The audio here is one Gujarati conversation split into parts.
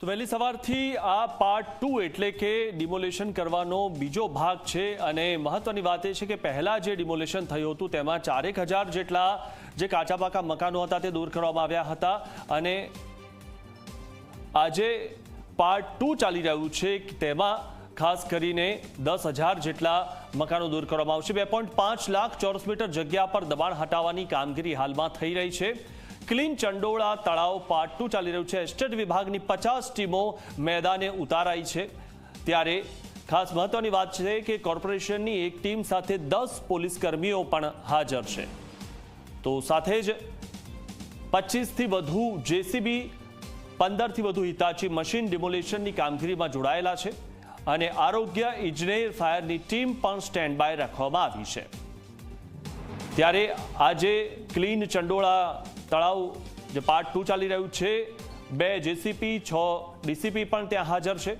તો વહેલી સવારથી આ પાર્ટ 2 એટલે કે ડિમોલેશન કરવાનો બીજો ભાગ છે અને મહત્વની વાત એ છે કે પહેલા જે ડિમોલેશન થયું હતું તેમાં 4000 જેટલા જે કાચા પાકા મકાનો હતા તે દૂર કરવામાં આવ્યા હતા અને આજે પાર્ટ 2 ચાલી રહ્યું છે તેમાં ખાસ કરીને 10,000 જેટલા મકાનો દૂર કરવામાં આવશે। 2.5 લાખ ચોરસ મીટર જગ્યા પર દબાણ હટાવવાની કામગીરી હાલમાં થઈ રહી છે। ક્લીન ચંડોળા તળાવ પાર્ટ 2 ચાલી રહ્યું છે। એસ્ટેટ વિભાગની 50 ટીમો મેદાને ઉતારાઈ છે। ત્યારે ખાસ મહત્વની વાત છે કે કોર્પોરેશનની એક ટીમ સાથે 10 પોલીસ કર્મીઓ પણ હાજર છે। તો સાથે જ 25 થી વધુ જેસીબી 15 થી વધુ હિતાચી મશીન ડિમોલેશનની કામગીરીમાં જોડાયેલા છે અને આરોગ્ય ઇજનેર ફાયરની ટીમ પણ સ્ટેન્ડ બાય રાખવામાં આવી છે। ત્યારે આજે ક્લીન ચંડોળા તળાવ જે પાર્ટ 2 ચાલી રહ્યું છે 2 જેસીપી 6 ડીસીપી પણ ત્યાં હાજર છે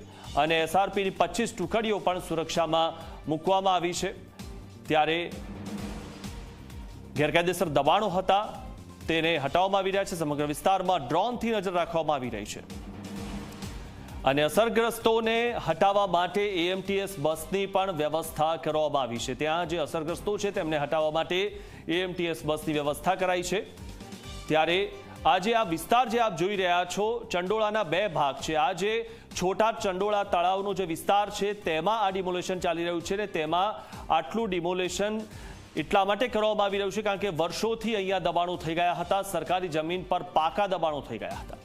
અને એસઆરપીની 25 ટુકડીઓ પણ સુરક્ષામાં મૂકવામાં આવી છે। ત્યારે ગેરકાયદેસર દબાણો હતા તેને હટાવવામાં આવી રહ્યા છે। સમગ્ર વિસ્તારમાં ડ્રોનથી નજર રાખવામાં આવી રહી છે અને અસરગ્રસ્તોને હટાવવા માટે એએમટીએસ બસની પણ વ્યવસ્થા કરવામાં આવી છે। ત્યાં જે અસરગ્રસ્તો છે તેમને હટાવવા માટે એએમટીએસ બસની વ્યવસ્થા કરાઈ છે। ત્યારે આજે આ વિસ્તાર જે આપ જોઈ રહ્યા છો ચંડોળાના 2 ભાગ છે। આ જે છોટા ચંડોળા તળાવનો જે વિસ્તાર છે તેમાં આ ડિમોલેશન ચાલી રહ્યું છે ને તેમાં આટલું ડિમોલેશન એટલા માટે કરવામાં આવી રહ્યું છે કારણ કે વર્ષોથી અહીંયા દબાણો થઈ ગયા હતા। સરકારી જમીન પર પાકા દબાણો થઈ ગયા હતા।